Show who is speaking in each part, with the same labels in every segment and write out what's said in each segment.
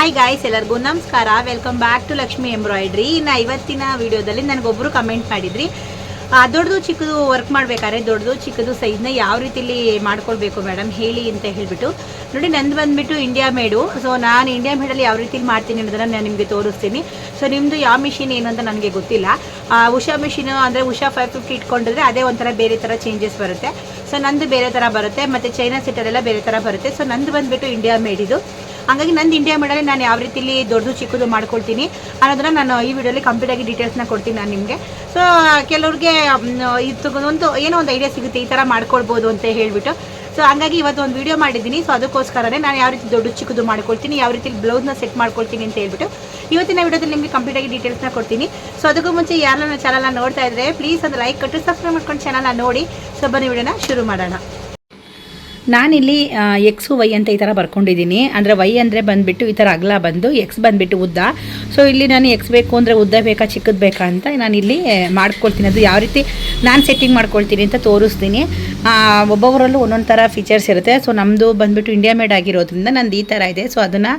Speaker 1: Hi guys, ಎಲ್ಲರಿಗೂ ನಮಸ್ಕಾರ. Welcome back to Lakshmi embroidery. ಇನ್ನು ಇವತ್ತಿನ ವಿಡಿಯೋದಲ್ಲಿ ನನಗೊಬ್ಬರು ಕಮೆಂಟ್ ಮಾಡಿದ್ರಿ, ದೊಡ್ಡದು ಚಿಕ್ಕದು ವರ್ಕ್ ಮಾಡಬೇಕಾದ್ರೆ ದೊಡ್ಡದು ಚಿಕ್ಕದು ಸೈಜ್ನ ಯಾವ ರೀತಿಲಿ ಮಾಡ್ಕೊಳ್ಬೇಕು ಮೇಡಮ್ ಹೇಳಿ ಅಂತ ಹೇಳಿಬಿಟ್ಟು. ನೋಡಿ, ನಂದು ಬಂದುಬಿಟ್ಟು ಇಂಡಿಯಾ ಮೇಡು. ಸೊ ನಾನು ಇಂಡಿಯಾ ಮೇಡಲ್ಲಿ ಯಾವ ರೀತಿಲಿ ಮಾಡ್ತೀನಿ ಅನ್ನೋದನ್ನು ನಾನು ನಿಮಗೆ ತೋರಿಸ್ತೀನಿ. ಸೊ ನಿಮ್ಮದು ಯಾವ ಮಿಷಿನ್ ಏನು ಅಂತ ನನಗೆ ಗೊತ್ತಿಲ್ಲ. ಉಷಾ ಮಿಷಿನು ಅಂದರೆ ಉಷಾ 550 ಇಟ್ಕೊಂಡಿದ್ರೆ ಅದೇ ಒಂಥರ ಬೇರೆ ಥರ ಚೇಂಜಸ್ ಬರುತ್ತೆ. ಸೊ ನಂದು ಬೇರೆ ಥರ ಬರುತ್ತೆ, ಮತ್ತು ಚೈನಾ ಸೆಟ್ಟಲ್ಲೆಲ್ಲ ಬೇರೆ ಥರ ಬರುತ್ತೆ. ಸೊ ನಂದು ಬಂದುಬಿಟ್ಟು ಇಂಡಿಯಾ ಮೇಡಿದು. ಹಾಗಾಗಿ ನಂದು ಇಂಡಿಯಾ ಮೇಡಲ್ಲಿ ನಾನು ಯಾವ ರೀತಿಲಿ ದೊಡ್ಡದು ಚಿಕ್ಕದು ಮಾಡ್ಕೊಳ್ತೀನಿ ಅನ್ನೋದನ್ನು ನಾನು ಈ ವಿಡಿಯೋಲಿ ಕಂಪ್ಲೀಟಾಗಿ ಡೀಟೇಲ್ಸ್ನ ಕೊಡ್ತೀನಿ ನಾನು ನಿಮಗೆ. ಸೊ ಕೆಲವ್ರಿಗೆ ಇದು ಏನೋ ಒಂದು ಐಡಿಯಾ ಸಿಗುತ್ತೆ, ಈ ಥರ ಮಾಡ್ಕೊಳ್ಬೋದು ಅಂತ ಹೇಳಿಬಿಟ್ಟು. ಸೊ ಹಂಗಾಗಿ ಇವತ್ತು ಒಂದು ವೀಡಿಯೋ ಮಾಡಿದ್ದೀನಿ. ಸೊ ಅದಕ್ಕೋಸ್ಕರನೇ ನಾನು ಯಾವ ರೀತಿ ದೊಡ್ಡ ಚಿಕ್ಕದು ಮಾಡ್ಕೊಳ್ತೀನಿ, ಯಾವ ರೀತಿ ಬ್ಲೌಸ್ನ ಸೆಟ್ ಮಾಡ್ಕೊಳ್ತೀನಿ ಅಂತ ಹೇಳ್ಬಿಟ್ಟು ಇವತ್ತಿನ ವಿಡಿಯೋದಲ್ಲಿ ನಿಮಗೆ ಕಂಪ್ಲೀಟಾಗಿ ಡೀಟೇಲ್ಸ್ನ ಕೊಡ್ತೀನಿ. ಸೊ ಅದಕ್ಕೂ ಮುಂಚೆ ಯಾರು ನನ್ನ ಚಾನಲ್ನ ನೋಡ್ತಾ ಇದ್ದರೆ ಪ್ಲೀಸ್ ಒಂದು ಲೈಕ್ ಕೊಟ್ಟು ಸಬ್ಸ್ಕ್ರೈಬ್ ಮಾಡ್ಕೊಂಡು ಚಾನಲ್ನ ನೋಡಿ. ಸೊ ಬನ್ನಿ ವಿಡಿಯೋನ ಶುರು ಮಾಡೋಣ. ನಾನಿಲ್ಲಿ ಎಕ್ಸು ವೈ ಅಂತ ಈ ಥರ ಬರ್ಕೊಂಡಿದ್ದೀನಿ. ಅಂದರೆ ವೈ ಅಂದರೆ ಬಂದುಬಿಟ್ಟು ಈ ಥರ ಅಗಲ ಬಂದು, ಎಕ್ಸ್ ಬಂದುಬಿಟ್ಟು ಉದ್ದ. ಸೊ ಇಲ್ಲಿ ನಾನು ಎಕ್ಸ್ ಬೇಕು ಅಂದರೆ ಉದ್ದ ಬೇಕಾ ಚಿಕ್ಕದು ಬೇಕಾ ಅಂತ ನಾನಿಲ್ಲಿ ಮಾಡ್ಕೊಳ್ತೀನಿ. ಅದು ಯಾವ ರೀತಿ ನಾನು ಸೆಟ್ಟಿಂಗ್ ಮಾಡ್ಕೊಳ್ತೀನಿ ಅಂತ ತೋರಿಸ್ತೀನಿ. ಒಬ್ಬೊಬ್ಬರಲ್ಲೂ ಒಂದೊಂದು ಥರ ಫೀಚರ್ಸ್ ಇರುತ್ತೆ. ಸೊ ನಮ್ಮದು ಬಂದುಬಿಟ್ಟು ಇಂಡಿಯಾ ಮೇಡ್ ಆಗಿರೋದ್ರಿಂದ ನಂದು ಈ ಥರ ಇದೆ. ಸೊ ಅದನ್ನು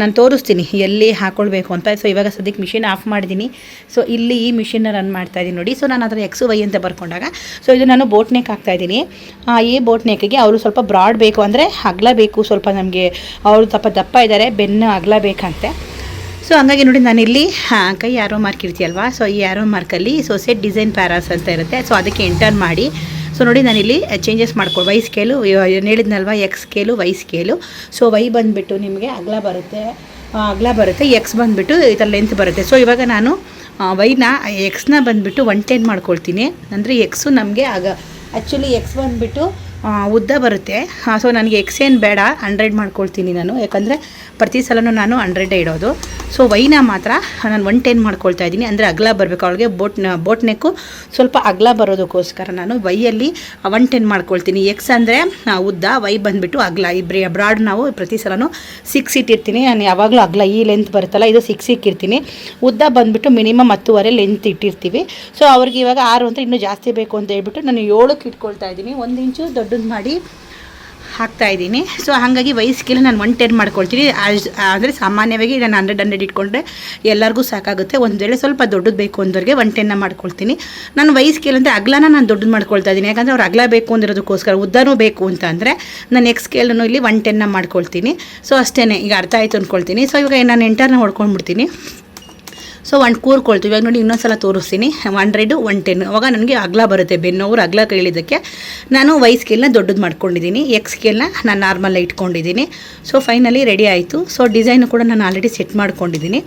Speaker 1: ನಾನು ತೋರಿಸ್ತೀನಿ ಎಲ್ಲಿ ಹಾಕ್ಕೊಳ್ಬೇಕು ಅಂತ. ಸೊ ಇವಾಗ ಸದ್ಯಕ್ಕೆ ಮಿಷಿನ್ ಆಫ್ ಮಾಡಿದ್ದೀನಿ. ಸೊ ಇಲ್ಲಿ ಈ ಮಿಷಿನ್ನ ರನ್ ಮಾಡ್ತಾಯಿದ್ದೀನಿ ನೋಡಿ. ಸೊ ನಾನು ಅದರ ಎಕ್ಸು ವೈ ಅಂತ ಬರ್ಕೊಂಡಾಗ ಸೊ ಇದು ನಾನು ಬೋಟ್ ನೆಕ್ ಹಾಕ್ತಾಯಿದ್ದೀನಿ. ಈ ಬೋಟ್ ನೆಕ್ಗೆ ಅವರು ಸ್ವಲ್ಪ ಬ್ರಾಡ್ ಬೇಕು, ಅಂದರೆ ಅಗಲ ಬೇಕು ಸ್ವಲ್ಪ. ನಮಗೆ ಅವರು ಸ್ವಲ್ಪ ದಪ್ಪ ಇದ್ದಾರೆ, ಬೆನ್ನು ಅಗಲ ಬೇಕಂತೆ. ಸೊ ಹಂಗಾಗಿ ನೋಡಿ, ನಾನಿಲ್ಲಿ ಕೈ ಆರೋ ಮಾರ್ಕ್ ಇರ್ತೀಯಲ್ವಾ, ಸೊ ಈ ಆರೋ ಮಾರ್ಕಲ್ಲಿ ಸೊ ಸೆಟ್ ಡಿಸೈನ್ ಪ್ಯಾರಾಸ್ ಅಂತ ಇರುತ್ತೆ. ಸೊ ಅದಕ್ಕೆ ಎಂಟರ್ ಮಾಡಿ. ಸೊ ನೋಡಿ, ನಾನಿಲ್ಲಿ ಚೇಂಜಸ್ ಮಾಡ್ಕೊಳ್ಳಿ. ವೈ ಸ್ಕೇಲು ಹೇಳಿದ್ನಲ್ವ, X scale Y scale. So Y ಬಂದುಬಿಟ್ಟು ನಿಮಗೆ ಅಗಲ ಬರುತ್ತೆ, ಎಕ್ಸ್ ಬಂದುಬಿಟ್ಟು ಈ ಥರ ಲೆಂತ್ ಬರುತ್ತೆ. ಸೊ ಇವಾಗ ನಾನು ವೈನ ಎಕ್ಸ್ನ ಬಂದುಬಿಟ್ಟು 110 ಮಾಡ್ಕೊಳ್ತೀನಿ. ಅಂದರೆ ಎಕ್ಸು ನಮಗೆ ಆ್ಯಕ್ಚುಲಿ ಎಕ್ಸ್ ಬಂದುಬಿಟ್ಟು ಉದ್ದ ಬರುತ್ತೆ. ಸೊ ನನಗೆ ಎಕ್ಸ್ ಏನು ಬೇಡ, 100 ಮಾಡ್ಕೊಳ್ತೀನಿ ನಾನು, ಯಾಕಂದರೆ ಪ್ರತಿ ಸಲನೂ ನಾನು 100 ಇಡೋದು. ಸೊ ವೈನ ಮಾತ್ರ ನಾನು 110 ಮಾಡ್ಕೊಳ್ತಾ ಇದ್ದೀನಿ. ಅಂದರೆ ಅಗಲ ಬರಬೇಕು, ಅವಳಿಗೆ ಬೋಟ್ ನೆಕ್ಕು ಸ್ವಲ್ಪ ಅಗಲ ಬರೋದಕ್ಕೋಸ್ಕರ ನಾನು ವೈಯಲ್ಲಿ 110 ಮಾಡ್ಕೊಳ್ತೀನಿ. ಎಕ್ಸ್ ಅಂದರೆ ಉದ್ದ, ವೈ ಬಂದುಬಿಟ್ಟು ಅಗಲ. ಈ ಬ್ರಾಡ್ ನಾವು ಪ್ರತಿ ಸಲನೂ 6 ಇಟ್ಟಿರ್ತೀನಿ. ನಾನು ಯಾವಾಗಲೂ ಅಗಲ ಈ ಲೆಂತ್ ಬರುತ್ತಲ್ಲ, ಇದು 6 ಇಟ್ಟಿರ್ತೀನಿ. ಉದ್ದ ಬಂದುಬಿಟ್ಟು ಮಿನಿಮಮ್ 10.5 ಲೆಂತ್ ಇಟ್ಟಿರ್ತೀವಿ. ಸೊ ಅವ್ರಿಗೆ ಇವಾಗ 6 ಅಂತ ಇನ್ನೂ ಜಾಸ್ತಿ ಬೇಕು ಅಂತ ಹೇಳ್ಬಿಟ್ಟು ನಾನು 7ಕ್ಕೆ ಇಟ್ಕೊಳ್ತಾ ಇದ್ದೀನಿ. 1 ಇಂಚು ದೊಡ್ಡದು ಮಾಡಿ ಹಾಕ್ತಾಯಿದ್ದೀನಿ. ಸೊ ಹಾಗಾಗಿ ವೈ ಸ್ಕೇಲ್ ನಾನು 110 ಮಾಡ್ಕೊಳ್ತೀನಿ. ಅಂದರೆ ಸಾಮಾನ್ಯವಾಗಿ ನಾನು 100 ಇಟ್ಕೊಂಡ್ರೆ ಎಲ್ಲರಿಗೂ ಸಾಕಾಗುತ್ತೆ. ಒಂದು ವೇಳೆ ಸ್ವಲ್ಪ ದೊಡ್ಡದು ಬೇಕು ಅಂದವ್ರಿಗೆ 110 ಮಾಡ್ಕೊಳ್ತೀನಿ. ನಾನು ವೈ ಸ್ಕೇಲ್ ಅಂದರೆ ಅಗಲನ ನಾನು ದೊಡ್ಡದು ಮಾಡ್ಕೊಳ್ತಾ ಇದ್ದೀನಿ. ಯಾಕಂದರೆ ಅವ್ರು ಅಗಲ ಬೇಕು ಅಂದಿರೋದಕ್ಕೋಸ್ಕರ. ಉದ್ದನೂ ಬೇಕು ಅಂತ ಅಂದರೆ ನಾನು ಎಕ್ಸ್ ಸ್ಕೇಲನ್ನು ಇಲ್ಲಿ 110 ಮಾಡ್ಕೊಳ್ತೀನಿ. ಸೊ ಅಷ್ಟೇ, ಈಗ ಅರ್ಥ ಆಯಿತು ಅಂದ್ಕೊಳ್ತೀನಿ. ಸೊ ಇವಾಗ ನಾನು ಎಂಟರ್ನ ಹೊಡ್ಕೊಂಡ್ಬಿಡ್ತೀನಿ. ಸೊ ಕೂರ್ಕೊಳ್ತೀವಿ. ಇವಾಗ ನೋಡಿ, ಇನ್ನೊಂದು ಸಲ ತೋರಿಸ್ತೀನಿ. 100 110 ಅವಾಗ ನನಗೆ ಅಗಲ ಬರುತ್ತೆ. ಬೆನ್ನೋರು ಅಗಲ ಕೇಳಿದ್ದಕ್ಕೆ ನಾನು ವೈ ಸ್ಕೇಲ್ನ ದೊಡ್ಡದು ಮಾಡ್ಕೊಂಡಿದ್ದೀನಿ, ಎಕ್ಸ್ ಸ್ಕೇಲ್ನ ನಾನು ನಾರ್ಮಲ್ ಇಟ್ಕೊಂಡಿದ್ದೀನಿ. ಸೊ ಫೈನಲಿ ರೆಡಿ ಆಯಿತು. ಸೊ ಡಿಸೈನು ಕೂಡ ನಾನು ಆಲ್ರೆಡಿ ಸೆಟ್ ಮಾಡ್ಕೊಂಡಿದ್ದೀನಿ.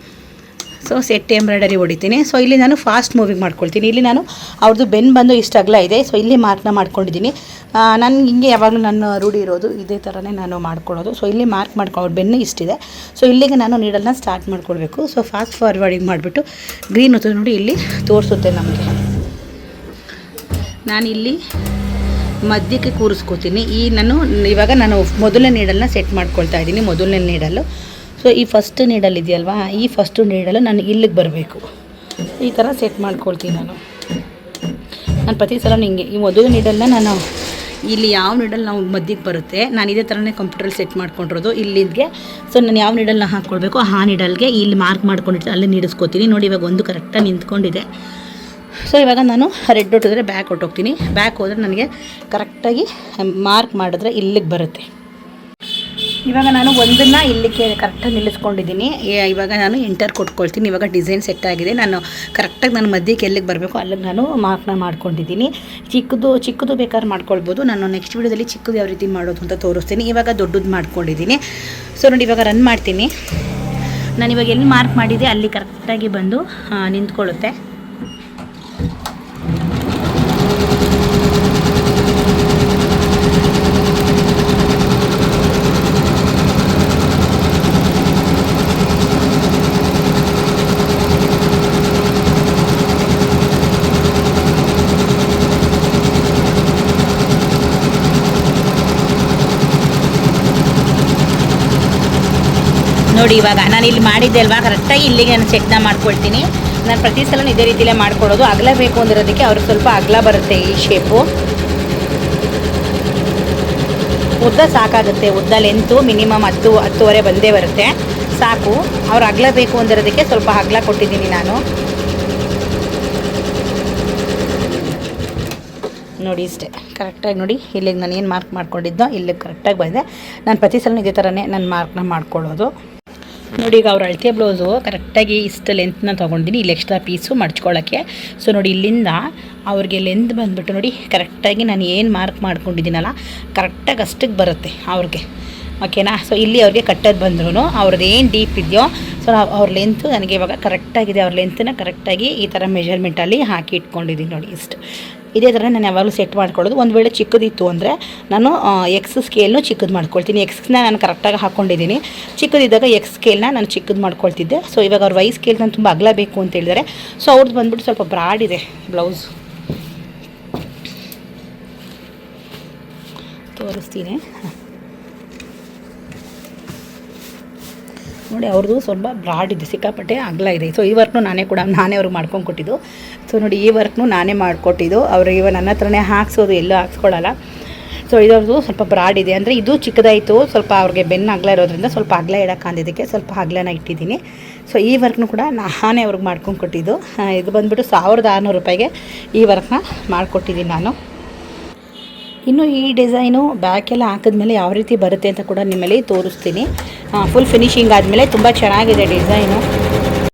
Speaker 1: ಸೊ ಸೆಟ್ ಎಂಬ್ರಾಯ್ಡರಿ ಹೊಡಿತೀನಿ. ಸೊ ಇಲ್ಲಿ ನಾನು ಫಾಸ್ಟ್ ಮೂವಿಂಗ್ ಮಾಡ್ಕೊಳ್ತೀನಿ. ಇಲ್ಲಿ ನಾನು ಅವ್ರದ್ದು ಬೆನ್ನು ಬಂದು ಇಷ್ಟು ಅಗಲ ಇದೆ. ಸೊ ಇಲ್ಲಿ ಮಾರ್ಕ್ನ ಮಾಡ್ಕೊಂಡಿದ್ದೀನಿ. ನಾನು ಹಿಂಗೆ ಯಾವಾಗಲೂ ನಾನು ರೂಢಿ ಇರೋದು ಇದೇ ಥರನೇ ನಾನು ಮಾಡ್ಕೊಳ್ಳೋದು. ಸೊ ಇಲ್ಲಿ ಮಾರ್ಕ್ ಮಾಡ್ಕೊಳ್ಳೋ ಬೆನ್ನು ಇಷ್ಟಿದೆ. ಸೊ ಇಲ್ಲಿಗೆ ನಾನು ನೀಡಲ್ನ ಸ್ಟಾರ್ಟ್ ಮಾಡ್ಕೊಳ್ಬೇಕು. ಸೊ ಫಾಸ್ಟ್ ಫಾರ್ವರ್ಡಿಂಗ್ ಮಾಡಿಬಿಟ್ಟು ಗ್ರೀನ್ ಹೊತ್ತು ನೋಡಿ ಇಲ್ಲಿ ತೋರಿಸುತ್ತೆ ನಮಗೆ. ನಾನಿಲ್ಲಿ ಮಧ್ಯಕ್ಕೆ ಕೂರಿಸ್ಕೋತೀನಿ. ಇವಾಗ ನಾನು ಮೊದಲನೇ ನೀಡಲ್ನ ಸೆಟ್ ಮಾಡ್ಕೊಳ್ತಾ ಇದ್ದೀನಿ. ಮೊದಲನೇ ನೀಡಲ್ಲು ಸೊ ಈ ಫಸ್ಟ್ ನೀಡಲ್ ಇದೆಯಲ್ವಾ, ಈ ಫಸ್ಟು ನೀಡಲು ನಾನು ಇಲ್ಲಿಗೆ ಬರಬೇಕು. ಈ ಥರ ಸೆಟ್ ಮಾಡ್ಕೊಳ್ತೀನಿ ನಾನು ಪ್ರತಿ ಸಲ ಹಿಂಗೆ. ಈ ಮೊದಲು ನೀಡಲ್ನ ನಾನು ಇಲ್ಲಿ ಯಾವ ನೀಡಲ್ ನಾವು ಮಧ್ಯಕ್ಕೆ ಬರುತ್ತೆ, ನಾನು ಇದೇ ಥರನೇ ಕಂಪ್ಯೂಟ್ರಲ್ಲಿ ಸೆಟ್ ಮಾಡ್ಕೊಂಡಿರೋದು ಇಲ್ಲಿಗೆ. ಸೊ ನಾನು ಯಾವ ನೀಡಲ್ನ ಹಾಕ್ಕೊಳ್ಬೇಕು ಆ ನೀಡಲ್ಗೆ ಇಲ್ಲಿ ಮಾರ್ಕ್ ಮಾಡ್ಕೊಂಡಿರ್ತೀನಿ, ಅಲ್ಲೇ ನೀಡಿಸ್ಕೋತೀನಿ. ನೋಡಿ, ಇವಾಗ ಒಂದು ಕರೆಕ್ಟಾಗಿ ನಿಂತ್ಕೊಂಡಿದೆ. ಸೊ ಇವಾಗ ನಾನು ರೆಡ್ ಹೊಟ್ಟಿದ್ರೆ ಬ್ಯಾಕ್ ಹೊಟ್ಟೋಗ್ತೀನಿ. ಬ್ಯಾಕ್ ಹೋದರೆ ನನಗೆ ಕರೆಕ್ಟಾಗಿ ಮಾರ್ಕ್ ಮಾಡಿದ್ರೆ ಇಲ್ಲಿಗೆ ಬರುತ್ತೆ. ಇವಾಗ ನಾನು ಒಂದನ್ನು ಇಲ್ಲಿಗೆ ಕರೆಕ್ಟಾಗಿ ನಿಲ್ಲಿಸ್ಕೊಂಡಿದ್ದೀನಿ. ಇವಾಗ ನಾನು ಎಂಟರ್ ಕೊಟ್ಕೊಳ್ತೀನಿ. ಇವಾಗ ಡಿಸೈನ್ ಸೆಟ್ ಆಗಿದೆ. ನಾನು ಕರೆಕ್ಟಾಗಿ ನಾನು ಮಧ್ಯಕ್ಕೆ ಎಲ್ಲಿಗೆ ಬರಬೇಕು ಅಲ್ಲಿಗೆ ನಾನು ಮಾರ್ಕ್ನ ಮಾಡ್ಕೊಂಡಿದ್ದೀನಿ. ಚಿಕ್ಕದು ಬೇಕಾದ್ರೆ ಮಾಡ್ಕೊಳ್ಬೋದು. ನಾನು ನೆಕ್ಸ್ಟ್ ವೀಡಿಯೋದಲ್ಲಿ ಚಿಕ್ಕದು ಯಾವ ರೀತಿ ಮಾಡೋದು ಅಂತ ತೋರಿಸ್ತೀನಿ. ಇವಾಗ ದೊಡ್ಡದು ಮಾಡ್ಕೊಂಡಿದ್ದೀನಿ. ಸೊ ನೋಡಿ, ಇವಾಗ ರನ್ ಮಾಡ್ತೀನಿ. ನಾನು ಇವಾಗ ಎಲ್ಲಿ ಮಾರ್ಕ್ ಮಾಡಿದೆ ಅಲ್ಲಿ ಕರೆಕ್ಟಾಗಿ ಬಂದು ನಿಂತ್ಕೊಳ್ಳುತ್ತೆ. ನೋಡಿ, ಇವಾಗ ನಾನು ಇಲ್ಲಿ ಮಾಡಿದ್ದೆ ಅಲ್ವಾ, ಕರೆಕ್ಟಾಗಿ ಇಲ್ಲಿಗೆ ನಾನು ಸೆಟ್ನ ಮಾಡ್ಕೊಳ್ತೀನಿ. ನಾನು ಪ್ರತಿ ಸಲ ಇದೇ ರೀತಿಯಲ್ಲೇ ಮಾಡ್ಕೊಳ್ಳೋದು. ಅಗಲ ಬೇಕು ಅಂದಿರೋದಕ್ಕೆ ಅವ್ರಿಗೆ ಸ್ವಲ್ಪ ಅಗಲ ಬರುತ್ತೆ ಈ ಶೇಪು. ಉದ್ದ ಸಾಕಾಗುತ್ತೆ. ಉದ್ದ ಲೆಂತು ಮಿನಿಮಮ್ 10-10.5 ಬಂದೇ ಬರುತ್ತೆ, ಸಾಕು. ಅವ್ರು ಅಗಲ ಬೇಕು ಅಂದಿರೋದಕ್ಕೆ ಸ್ವಲ್ಪ ಅಗಲ ಕೊಟ್ಟಿದ್ದೀನಿ ನಾನು. ನೋಡಿ ಇಷ್ಟೇ ಕರೆಕ್ಟಾಗಿ ನೋಡಿ. ಇಲ್ಲಿಗೆ ನಾನು ಏನು ಮಾರ್ಕ್ ಮಾಡ್ಕೊಂಡಿದ್ದೋ ಇಲ್ಲಿಗೆ ಕರೆಕ್ಟಾಗಿ ಬಂದೆ. ನಾನು ಪ್ರತಿ ಸಲ ಇದೇ ಥರನೇ ನಾನು ಮಾರ್ಕ್ನ ಮಾಡ್ಕೊಳ್ಳೋದು. ನೋಡಿ ಈಗ ಅವ್ರ ಅಳತೆ ಬ್ಲೌಸು ಕರೆಕ್ಟಾಗಿ ಇಷ್ಟು ಲೆಂತ್ನ ತೊಗೊಂಡಿದ್ದೀನಿ. ಇಲ್ಲಿ ಎಕ್ಸ್ಟ್ರಾ ಪೀಸು ಮಡ್ಚ್ಕೊಳ್ಳೋಕ್ಕೆ. ಸೊ ನೋಡಿ ಇಲ್ಲಿಂದ ಅವ್ರಿಗೆ ಲೆಂತ್ ಬಂದುಬಿಟ್ಟು ನೋಡಿ ಕರೆಕ್ಟಾಗಿ ನಾನು ಏನು ಮಾರ್ಕ್ ಮಾಡ್ಕೊಂಡಿದ್ದೀನಲ್ಲ ಕರೆಕ್ಟಾಗಿ ಅಷ್ಟಕ್ಕೆ ಬರುತ್ತೆ ಅವ್ರಿಗೆ, ಓಕೆನಾ. ಸೊ ಇಲ್ಲಿ ಅವ್ರಿಗೆ ಕಟ್ಟೋದು ಬಂದ್ರೂ ಅವ್ರದ್ದು ಏನು ಡೀಪ್ ಇದೆಯೋ ಸೊ ಅವ್ರ ಲೆಂತು ನನಗೆ ಇವಾಗ ಕರೆಕ್ಟಾಗಿದೆ. ಅವ್ರ ಲೆಂತನ್ನ ಕರೆಕ್ಟಾಗಿ ಈ ಥರ ಮೆಷರ್ಮೆಂಟಲ್ಲಿ ಹಾಕಿ ಇಟ್ಕೊಂಡಿದ್ದೀನಿ ನೋಡಿ ಇಷ್ಟು. ಇದೇ ಥರ ನಾನು ಯಾವಾಗಲೂ ಸೆಟ್ ಮಾಡ್ಕೊಳ್ಳೋದು. ಒಂದು ವೇಳೆ ಚಿಕ್ಕದಿತ್ತು ಅಂದರೆ ನಾನು ಎಕ್ಸ್ ಸ್ಕೇಲ್ನು ಚಿಕ್ಕದು ಮಾಡ್ಕೊಳ್ತೀನಿ. ಎಕ್ಸ್ನ ನಾನು ಕರೆಕ್ಟಾಗಿ ಹಾಕ್ಕೊಂಡಿದ್ದೀನಿ. ಚಿಕ್ಕದಿದ್ದಾಗ ಎಕ್ಸ್ ಸ್ಕೇಲ್ನ ನಾನು ಚಿಕ್ಕದು ಮಾಡ್ಕೊಳ್ತಿದ್ದೆ. ಸೊ ಇವಾಗ ಅವ್ರ ವೈ ಸ್ಕೇಲ್ ನಾನು ತುಂಬ ಅಗಲ ಬೇಕು ಅಂತ ಹೇಳಿದರೆ, ಸೊ ಅವ್ರದ್ದು ಬಂದುಬಿಟ್ಟು ಸ್ವಲ್ಪ ಬ್ರಾಡ್ ಇದೆ ಬ್ಲೌಸ್, ತೋರಿಸ್ತೀನಿ ನೋಡಿ. ಅವ್ರದ್ದು ಸ್ವಲ್ಪ ಬ್ರಾಡ್ ಇದೆ, ಸಿಕ್ಕಾಪಟ್ಟೆ ಅಗಲ ಇದೆ. ಸೊ ಈ ವರ್ಕ್ನು ನಾನೇ ಅವ್ರಿಗೆ ಮಾಡ್ಕೊಂಡು ಕೊಟ್ಟಿದ್ದು. ಸೊ ನೋಡಿ ಈ ವರ್ಕ್ನು ನಾನೇ ಮಾಡಿಕೊಟ್ಟಿದ್ದು. ಅವರು ಇವಾಗ ನನ್ನ ಹತ್ರನೇ ಹಾಕ್ಸೋದು, ಎಲ್ಲೂ ಹಾಕ್ಸ್ಕೊಳ್ಳಲ್ಲ. ಸೊ ಇದರದ್ದು ಸ್ವಲ್ಪ ಬ್ರಾಡ್ ಇದೆ, ಅಂದರೆ ಇದು ಚಿಕ್ಕದಾಯಿತು ಸ್ವಲ್ಪ. ಅವ್ರಿಗೆ ಬೆನ್ನು ಅಗಲ ಇರೋದ್ರಿಂದ ಸ್ವಲ್ಪ ಅಗಲ ಇಡೋಕ್ಕಾಂದಿದ್ದಕ್ಕೆ ಸ್ವಲ್ಪ ಅಗಲನ ಇಟ್ಟಿದ್ದೀನಿ. ಸೊ ಈ ವರ್ಕ್ನು ಕೂಡ ನಾನೇ ಅವ್ರಿಗೆ ಮಾಡ್ಕೊಂಡು ಕೊಟ್ಟಿದ್ದು. ಇದು ಬಂದುಬಿಟ್ಟು 1600 ರೂಪಾಯಿಗೆ ಈ ವರ್ಕ್ನ ಮಾಡಿಕೊಟ್ಟಿದ್ದೀನಿ ನಾನು. ಇನ್ನು ಈ ಡಿಸೈನು ಬ್ಯಾಕೆಲ್ಲ ಹಾಕಿದ್ಮೇಲೆ ಯಾವ ರೀತಿ ಬರುತ್ತೆ ಅಂತ ಕೂಡ ನಿಮ್ಮಲ್ಲಿ ತೋರಿಸ್ತೀನಿ. ಫುಲ್ ಫಿನಿಶಿಂಗ್ ಆದಮೇಲೆ ತುಂಬ ಚೆನ್ನಾಗಿದೆ ಡಿಸೈನು.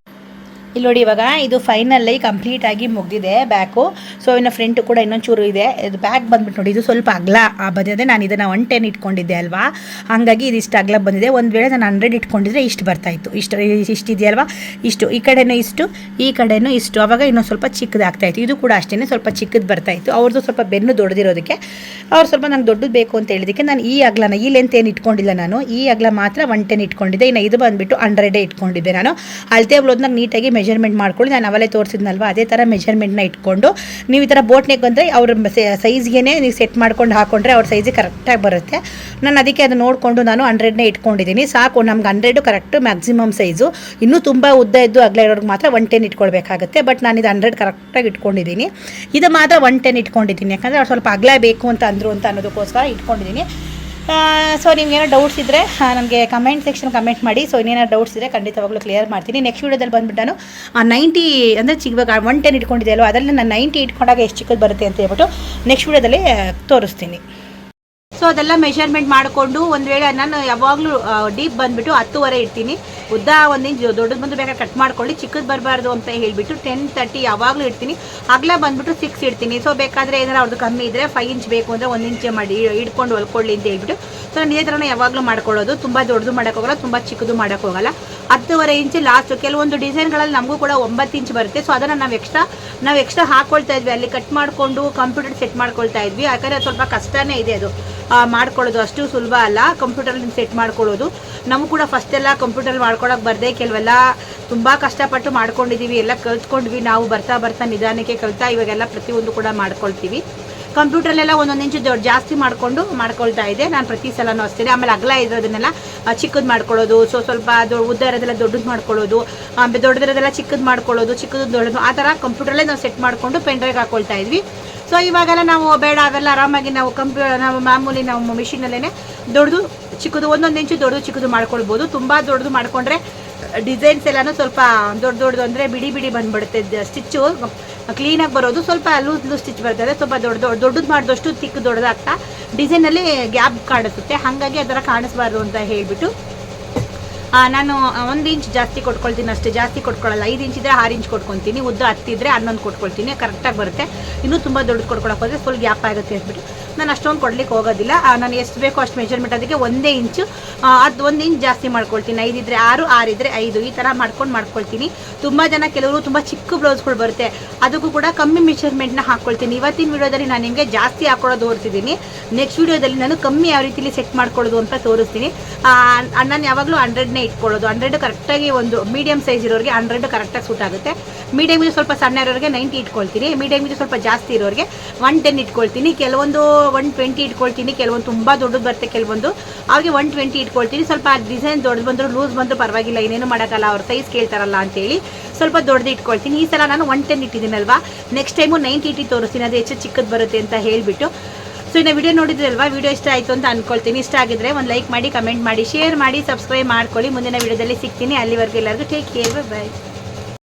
Speaker 1: ಇಲ್ಲಿ ನೋಡಿ ಇವಾಗ ಇದು ಫೈನಲ್ಲಿ ಕಂಪ್ಲೀಟಾಗಿ ಮುಗಿದಿದೆ ಬ್ಯಾಕು. ಸೊ ಇನ್ನು ಫ್ರಂಟ್ ಕೂಡ ಇನ್ನೊಂಚೂರು ಇದೆ. ಇದು ಬ್ಯಾಕ್ ಬಂದುಬಿಟ್ಟು ನೋಡಿ ಇದು ಸ್ವಲ್ಪ ಅಗಲ ಬಂದಿದೆ. ನಾನು ಇದನ್ನು 110 ಇಟ್ಕೊಂಡಿದ್ದೆ ಅಲ್ವಾ, ಹಾಗಾಗಿ ಇದು ಇಷ್ಟು ಅಗಲ ಬಂದಿದೆ. ಒಂದು ವೇಳೆ ನಾನು 100 ಇಟ್ಕೊಂಡಿದ್ರೆ ಇಷ್ಟು ಬರ್ತಾಯಿತ್ತು. ಇಷ್ಟಿದೆಯಲ್ವಾ, ಇಷ್ಟು ಈ ಕಡೆನೂ ಇಷ್ಟು, ಈ ಕಡೆನೂ ಇಷ್ಟು. ಆವಾಗ ಇನ್ನೊಂದು ಸ್ವಲ್ಪ ಚಿಕ್ಕದಾಗ್ತಾಯಿತ್ತು. ಇದು ಕೂಡ ಅಷ್ಟೇ ಸ್ವಲ್ಪ ಚಿಕ್ಕದು ಬರ್ತಾಯಿತ್ತು. ಅವ್ರದ್ದು ಸ್ವಲ್ಪ ಬೆನ್ನು ದೊಡ್ಡದಿರೋದಕ್ಕೆ ಅವ್ರು ಸ್ವಲ್ಪ ನಂಗೆ ದೊಡ್ಡದು ಬೇಕು ಅಂತ ಹೇಳಿದಕ್ಕೆ ನಾನು ಈ ಅಗಲನ, ಈ ಲೆಂತ್ ಏನು ಇಟ್ಕೊಂಡಿಲ್ಲ ನಾನು, ಈ ಅಗಲ ಮಾತ್ರ 110 ಇಟ್ಕೊಂಡಿದ್ದೆ. ಇನ್ನು ಇದು ಬಂದುಬಿಟ್ಟು 100 ಇಟ್ಕೊಂಡಿದ್ದೆ ನಾನು. ಅಳತೆ ಬ್ಲೌಸ್ನಾಗ ನೀಟಾಗಿ ಮೆಜರ್ಮೆಂಟ್ ಮಾಡ್ಕೊಳ್ಳಿ. ನಾನು ಅವಲೇ ತೋರಿಸಿದ್ನಲ್ವ ಅದೇ ಥರ ಮೆಜರ್ಮೆಂಟ್ನ ಇಟ್ಕೊಂಡು ನೀವು ಈ ಥರ ಬೋಟ್ ನೆಕ್ ಬಂದರೆ ಅವ್ರ ಸೈಜ್ಗೆ ನೀವು ಸೆಟ್ ಮಾಡ್ಕೊಂಡು ಹಾಕೊಂಡ್ರೆ ಅವ್ರ ಸೈಜಿಗೆ ಕರೆಕ್ಟಾಗಿ ಬರುತ್ತೆ. ನಾನು ಅದಕ್ಕೆ ಅದು ನೋಡಿಕೊಂಡು ನಾನು 100ನೇ ಇಟ್ಕೊಂಡಿದ್ದೀನಿ. ಸಾಕು, ನಮ್ಗೆ 100 ಕರೆಕ್ಟು ಮ್ಯಾಕ್ಸಿಮಮ್ ಸೈಜು. ಇನ್ನೂ ತುಂಬ ಉದ್ದ ಇದ್ದು ಅಗಲ ಇರೋರಿಗೆ ಮಾತ್ರ 110 ಇಟ್ಕೊಳ್ಬೇಕಾಗುತ್ತೆ. ಬಟ್ ನಾನು ಇದು 100 ಕರೆಕ್ಟಾಗಿ ಇಟ್ಕೊಂಡಿದ್ದೀನಿ. ಇದು ಮಾತ್ರ 110 ಇಟ್ಕೊಂಡಿದ್ದೀನಿ, ಯಾಕಂದರೆ ಅವ್ರು ಸ್ವಲ್ಪ ಅಗಲ ಬೇಕು ಅಂತ ಅಂದರು ಅಂತ ಅನ್ನೋದಕ್ಕೋಸ್ಕರ ಇಟ್ಕೊಂಡಿದ್ದೀನಿ. ಸೊ ನಿಮ್ಗೇನೋ ಡೌಟ್ಸ್ ಇದ್ದರೆ ನನಗೆ ಕಮೆಂಟ್ ಸೆಕ್ಷನ್ ಕಮೆಂಟ್ ಮಾಡಿ. ಸೊ ಇನ್ನೇನೋ ಡೌಟ್ಸ್ ಇದ್ದರೆ ಖಂಡಿತವಾಗ್ಲೂ ಕ್ಲಿಯರ್ ಮಾಡ್ತೀನಿ. ನೆಕ್ಸ್ಟ್ ವೀಡಿಯೋದಲ್ಲಿ ಬಂದುಬಿಟ್ಟು ನಾನು 90 ಅಂದರೆ ಇವಾಗ 110 ಇಟ್ಕೊಂಡಿದ್ದೆ ಅಲ್ವ, ಅದರಲ್ಲಿ ನಾನು 90 ಇಟ್ಕೊಂಡಾಗ ಎಷ್ಟು ಚಿಕ್ಕದು ಬರುತ್ತೆ ಅಂತ ಹೇಳ್ಬಿಟ್ಟು ನೆಕ್ಸ್ಟ್ ವೀಡಿಯೋದಲ್ಲಿ ತೋರಿಸ್ತೀನಿ. ಸೊ ಅದೆಲ್ಲ ಮೆಷರ್ಮೆಂಟ್ ಮಾಡಿಕೊಂಡು ಒಂದು ವೇಳೆ ನಾನು ಯಾವಾಗಲೂ ಡೀಪ್ ಬಂದುಬಿಟ್ಟು 10.5 ಇಡ್ತೀನಿ. ಉದ್ದ 1 ಇಂಚ್ ದೊಡ್ಡದು ಬಂದು ಬೇಕಾದ್ರೆ ಕಟ್ ಮಾಡ್ಕೊಳ್ಳಿ, ಚಿಕ್ಕದು ಬರಬಾರ್ದು ಅಂತ ಹೇಳಿಬಿಟ್ಟು 10-30 ಯಾವಾಗಲೂ ಇಡ್ತೀನಿ. ಅಗಲ ಬಂದುಬಿಟ್ಟು 6 ಇಡ್ತೀನಿ. ಸೊ ಬೇಕಾದರೆ ಏನಾರು ಅವ್ರದ್ದು ಕಮ್ಮಿ ಇದ್ದರೆ 5 ಇಂಚ್ ಬೇಕು ಅಂದರೆ 1 ಇಂಚ್ ಮಾಡಿ ಇಟ್ಕೊಂಡು ಹೊಲ್ಕೊಳ್ಳಿ ಅಂತ ಹೇಳ್ಬಿಟ್ಟು ಸೊ ನಾನು ಇದೇ ಥರನೇ ಯಾವಾಗಲೂ ಮಾಡ್ಕೊಳ್ಳೋದು. ತುಂಬ ದೊಡ್ಡದು ಮಾಡೋಕ್ಕೋಗಲ್ಲ, ತುಂಬ ಚಿಕ್ಕದು ಮಾಡೋಕ್ಕೋಗಲ್ಲ. 10.5 ಇಂಚ್ ಲಾಸ್ಟು. ಕೆಲವೊಂದು ಡಿಸೈನ್ಗಳಲ್ಲಿ ನಮಗೂ ಕೂಡ 9 ಇಂಚ್ ಬರುತ್ತೆ. ಸೊ ಅದನ್ನು ನಾವು ಎಕ್ಸ್ಟ್ರಾ ಹಾಕ್ಕೊಳ್ತಾ ಇದ್ವಿ, ಅಲ್ಲಿ ಕಟ್ ಮಾಡಿಕೊಂಡು ಕಂಪ್ಯೂಟರ್ ಸೆಟ್ ಮಾಡ್ಕೊಳ್ತಾ ಇದ್ವಿ. ಯಾಕಂದರೆ ಸ್ವಲ್ಪ ಕಷ್ಟನೇ ಇದೆ ಅದು ಮಾಡ್ಕೊಳ್ಳೋದು, ಅಷ್ಟು ಸುಲಭ ಅಲ್ಲ ಕಂಪ್ಯೂಟರ್ಲಿ ಸೆಟ್ ಮಾಡ್ಕೊಳ್ಳೋದು. ನಮಗೂ ಕೂಡ ಫಸ್ಟೆಲ್ಲ ಕಂಪ್ಯೂಟರ್ ಮಾಡ್ಕೊಳಕ್ಕೆ ಬರದೆ ಕೆಲವೆಲ್ಲ ತುಂಬ ಕಷ್ಟಪಟ್ಟು ಮಾಡ್ಕೊಂಡಿದ್ದೀವಿ, ಎಲ್ಲ ಕಲ್ತ್ಕೊಂಡ್ವಿ ನಾವು. ಬರ್ತಾ ನಿಧಾನಕ್ಕೆ ಕಲಿತಾ ಇವಾಗೆಲ್ಲ ಪ್ರತಿಯೊಂದು ಕೂಡ ಮಾಡ್ಕೊಳ್ತೀವಿ. ಕಂಪ್ಯೂಟರ್ಲೆಲ್ಲ 1 ಇಂಚು ಜಾಸ್ತಿ ಮಾಡ್ಕೊಳ್ತಾ ಇದೆ ನಾನು ಪ್ರತಿ ಸಲನೂ ಅಷ್ಟೇ. ಆಮೇಲೆ ಅಗಲ ಇರೋದನ್ನೆಲ್ಲ ಚಿಕ್ಕದು ಮಾಡ್ಕೊಳ್ಳೋದು, ಸೊ ಸ್ವಲ್ಪ ಉದ್ದ ಇರೋದೆಲ್ಲ ದೊಡ್ಡದು ಮಾಡ್ಕೊಳ್ಳೋದು, ದೊಡ್ಡದಿರೋದೆಲ್ಲ ಚಿಕ್ಕದು ಮಾಡ್ಕೊಳ್ಳೋದು, ಚಿಕ್ಕದು ದೊಡ್ಡದು, ಆ ಥರ ಕಂಪ್ಯೂಟರ್ಲೇ ನಾವು ಸೆಟ್ ಮಾಡಿಕೊಂಡು ಪೆನ್ಡ್ರೈವ್ ಹಾಕ್ಕೊಳ್ತಾ ಇದ್ವಿ. ಸೊ ಇವಾಗೆಲ್ಲ ನಾವು ಬೇಡ ಅವೆಲ್ಲ, ಆರಾಮಾಗಿ ನಾವು ಮಾಮೂಲಿ ನಾವು ಮಿಷಿನಲ್ಲೇ ದೊಡ್ಡದು ಚಿಕ್ಕದು 1 ಇಂಚು ದೊಡ್ಡದು ಚಿಕ್ಕದು ಮಾಡ್ಕೊಳ್ಬೋದು. ತುಂಬ ದೊಡ್ಡದು ಮಾಡ್ಕೊಂಡ್ರೆ ಡಿಸೈನ್ಸ್ ಎಲ್ಲನೂ ಸ್ವಲ್ಪ ದೊಡ್ಡದು ಅಂದರೆ ಬಿಡಿ ಬಂದುಬಿಡುತ್ತೆ. ಸ್ಟಿಚ್ಚು ಕ್ಲೀನಾಗಿ ಬರೋದು ಸ್ವಲ್ಪ ಲೂಸ್ ಸ್ಟಿಚ್ ಬರ್ತದೆ. ಸ್ವಲ್ಪ ದೊಡ್ಡದು ಮಾಡಿದಷ್ಟು ದೊಡ್ಡದಾಗ್ತಾ ಡಿಸೈನಲ್ಲಿ ಗ್ಯಾಪ್ ಕಾಣಿಸುತ್ತೆ. ಹಾಗಾಗಿ ಅದರ ಕಾಣಿಸ್ಬಾರ್ದು ಅಂತ ಹೇಳಿಬಿಟ್ಟು ನಾನು 1 ಇಂಚ್ ಜಾಸ್ತಿ ಕೊಟ್ಕೊಳ್ತೀನಿ ಅಷ್ಟೇ, ಜಾಸ್ತಿ ಕೊಟ್ಕೊಳ್ಳಲ್ಲ. 5 ಇಂಚ್ ಇದ್ದರೆ 6 ಇಂಚ್ ಕೊಟ್ಕೊತೀನಿ, ಉದ್ದ 10 ಇದ್ದರೆ 11 ಕೊಟ್ಕೊಳ್ತೀನಿ, ಕರೆಕ್ಟಾಗಿ ಬರುತ್ತೆ. ಇನ್ನೂ ತುಂಬ ದೊಡ್ಡದು ಕೊಟ್ಕೊಳಕ್ಕೆ ಹೋದರೆ ಫುಲ್ ಗ್ಯಾಪ್ ಆಗುತ್ತೆ ಅಂದ್ಬಿಟ್ಟು ನಾನು ಅಷ್ಟೊಂದು ಕೊಡ್ಲಿಕ್ಕೆ ಹೋಗೋದಿಲ್ಲ. ನಾನು ಎಷ್ಟು ಬೇಕೋ ಅಷ್ಟು ಮೆಜರ್ಮೆಂಟ್, ಅದಕ್ಕೆ 1 ಇಂಚು ಅದು 1 ಇಂಚ್ ಜಾಸ್ತಿ ಮಾಡ್ಕೊಳ್ತೀನಿ. 5 ಇದ್ದರೆ 6, 6 ಇದ್ದರೆ 5 ಈ ಥರ ಮಾಡ್ಕೊಳ್ತೀನಿ. ತುಂಬ ಜನ ಕೆಲವರು ತುಂಬ ಚಿಕ್ಕ ಬ್ಲೌಸ್ಗಳು ಬರುತ್ತೆ, ಅದಕ್ಕೂ ಕೂಡ ಕಮ್ಮಿ ಮೆಜರ್ಮೆಂಟ್ನ ಹಾಕ್ಕೊಳ್ತೀನಿ. ಇವತ್ತಿನ ವೀಡಿಯೋದಲ್ಲಿ ನಾನು ನಿಮಗೆ ಜಾಸ್ತಿ ಹಾಕೊಳ್ಳೋದು ತೋರಿಸ್ತಿದ್ದೀನಿ. ನೆಕ್ಸ್ಟ್ ವೀಡಿಯೋದಲ್ಲಿ ನಾನು ಕಮ್ಮಿ ಯಾವ ರೀತಿಲಿ ಸೆಟ್ ಮಾಡ್ಕೊಳ್ಳೋದು ಅಂತ ತೋರಿಸ್ತೀನಿ. ನಾನು ಯಾವಾಗಲೂ 100ನೇ ಇಟ್ಕೊಳ್ಳೋದು. 100 ಕರೆಕ್ಟಾಗಿ, ಒಂದು ಮೀಡಿಯಮ್ ಸೈಜ್ ಇರೋರಿಗೆ 100 ಕರೆಕ್ಟಾಗಿ ಸೂಟ್ ಆಗುತ್ತೆ. ಮೀಡಿಯಮ್ ಇದು ಸ್ವಲ್ಪ ಸಣ್ಣ ಇರೋರಿಗೆ 90 ಇಟ್ಕೊಳ್ತೀನಿ. ಮೀಡಿಯಮ್ ಇದು ಸ್ವಲ್ಪ ಜಾಸ್ತಿ ಇರೋರಿಗೆ 110 ಇಟ್ಕೊಳ್ತೀನಿ. ಕೆಲವೊಂದು 120 ಇಟ್ಕೊಳ್ತೀನಿ, ಕೆಲವೊಂದು ತುಂಬ ದೊಡ್ಡದು ಬರುತ್ತೆ, ಕೆಲವೊಂದು ಅವ್ರಿಗೆ 120 ಇಟ್ಕೊಳ್ತೀನಿ. ಸ್ವಲ್ಪ ಡಿಸೈನ್ ದೊಡ್ಡದು ಬಂದರೂ ಲೂಸ್ ಬಂದರೂ ಪರವಾಗಿಲ್ಲ, ಇನ್ನೇನು ಮಾಡೋಕ್ಕಲ್ಲ, ಅವ್ರ ಸೈಜ್ ಕೇಳ್ತಾರಲ್ಲ ಅಂತೇಳಿ ಸ್ವಲ್ಪ ದೊಡ್ಡದು ಇಟ್ಕೊಳ್ತೀನಿ. ಈ ಸಲ ನಾನು 110 ಇಟ್ಟಿದ್ದೀನಲ್ವಾ, ನೆಕ್ಸ್ಟ್ ಟೈಮು 90 ಇಟ್ಟು ತೋರಿಸ್ತೀನಿ, ಅದು ಹೆಚ್ಚು ಚಿಕ್ಕದು ಬರುತ್ತೆ ಅಂತ ಹೇಳಿಬಿಟ್ಟು. ಸೊ ಇನ್ನು ವಿಡಿಯೋ ನೋಡಿದ್ರಲ್ವಾ, ವಿಡಿಯೋ ಇಷ್ಟ ಆಯಿತು ಅಂತ ಅಂದ್ಕೊಳ್ತೀನಿ. ಇಷ್ಟ ಆಗಿದ್ರೆ ಒಂದು ಲೈಕ್ ಮಾಡಿ, ಕಮೆಂಟ್ ಮಾಡಿ, ಶೇರ್ ಮಾಡಿ, ಸಬ್ಸ್ಕ್ರೈಬ್ ಮಾಡ್ಕೊಳ್ಳಿ. ಮುಂದಿನ ವಿಡಿಯೋದಲ್ಲಿ ಸಿಗ್ತೀನಿ. ಅಲ್ಲಿವರೆಗೂ ಎಲ್ಲರಿಗೂ ಟೇಕ್ ಕೇರ್, ಬೈ.